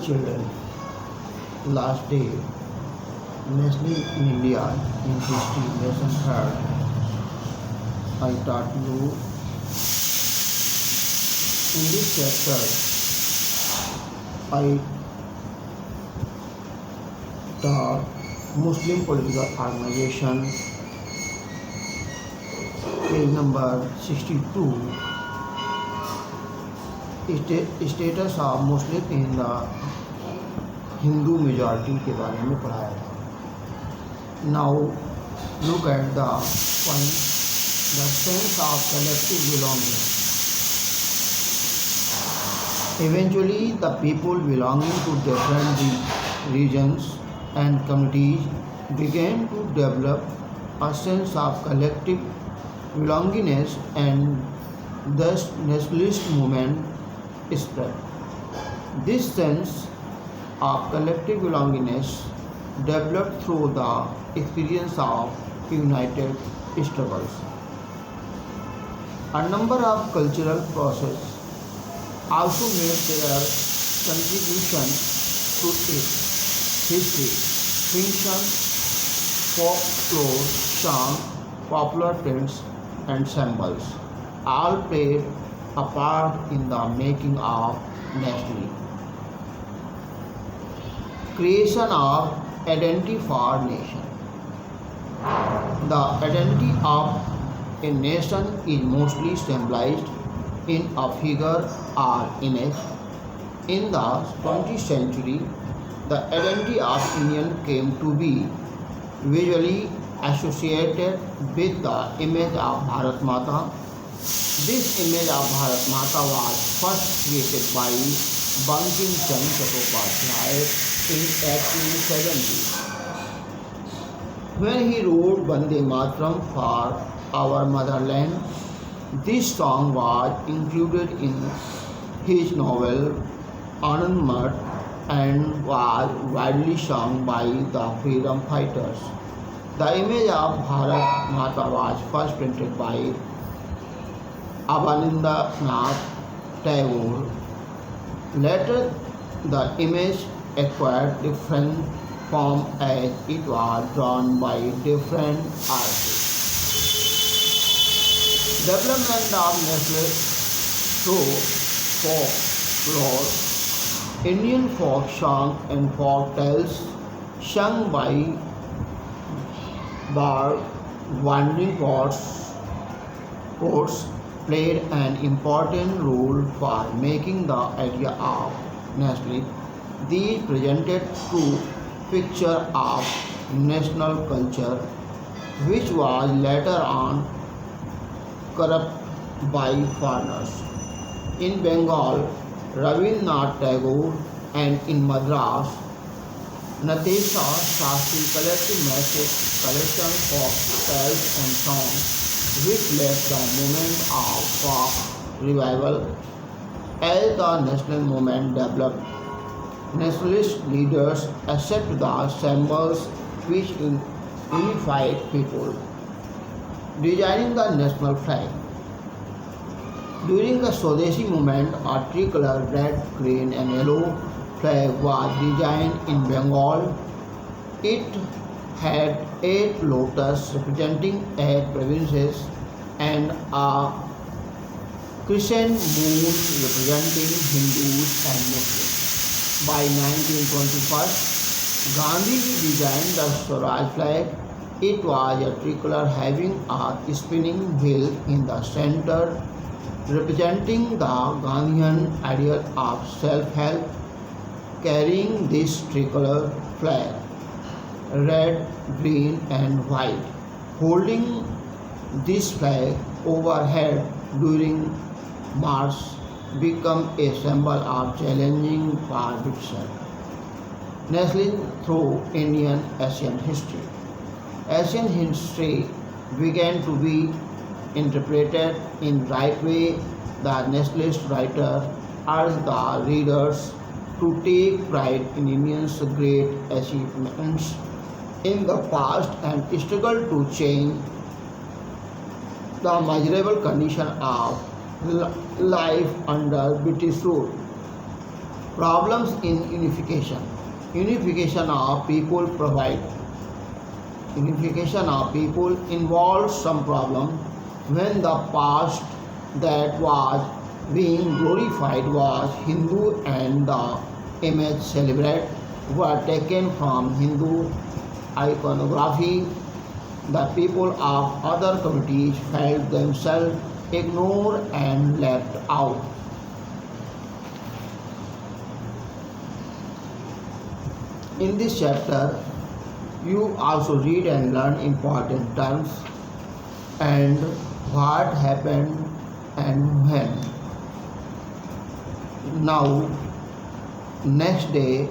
children, last day, Nestle in India in history lesson third. I taught you in this chapter. I taught Muslim political organization, page number 62. Status of Muslim in the Hindu majority के बारे में पढ़ाया था. Now look at the point the sense of collective belonging. Eventually, the people belonging to different regions and communities began to develop a sense of collective belongingness, and thus nationalist movement spread. This sense of collective belongingness developed through the experience of united struggles. A number of cultural processes also made their contribution to its history. Fiction, folklore, song, popular trends, and symbols all played a part in the making of nationalism. Creation of identity for nation. The identity of a nation is mostly symbolized in a figure or image. In the 20th century, the identity of Indian came to be visually associated with the image of Bharat Mata. This image of Bharat Mata was first created by Bankim Chand Chattopadhyay in 1870 when he wrote Vande Mataram for our motherland. This song was included in his novel Anand Mat and was widely sung by the freedom fighters. The image of Bharat Mata was first printed by Abanindranath Tagore. Later, the image acquired different form as it was drawn by different artists. Development of national through folklore. Indian folk song and folk tales sung by bards, wandering poets played an important role for making the idea of nationalism. These presented true picture of national culture, which was later on corrupted by foreigners. In Bengal, Rabindranath Tagore, and in Madras, Natesha Shastri collected massive collection of tales and songs, which led the movement of folk revival. As the national movement developed, nationalist leaders accepted the symbols which unified people, designing the national flag. During the Swadeshi movement, a tricolor red, green, and yellow flag was designed in Bengal. It had 8 lotuses representing 8 provinces and a crescent moon representing Hindus and Muslims. By 1921, Gandhiji designed the Swaraj flag. It was a tricolor having a spinning wheel in the center, representing the Gandhian ideal of self-help. Carrying this tricolor flag, red, green, and white, holding this flag overhead during march become a symbol of challenging prohibition. Nationalism through Indian Asian history. Asian history began to be interpreted in right way. The nationalist writer urged the readers to take pride in Indians' great achievements in the past and struggle to change the miserable condition of life under British rule. Problems in unification. Unification of people provide. Unification of people involves some problem when the past that was being glorified was Hindu and the image celebrated were taken from Hindu iconography. The people of other communities felt themselves ignored and left out. In this chapter, you also read and learn important terms and what happened and when. Now, next day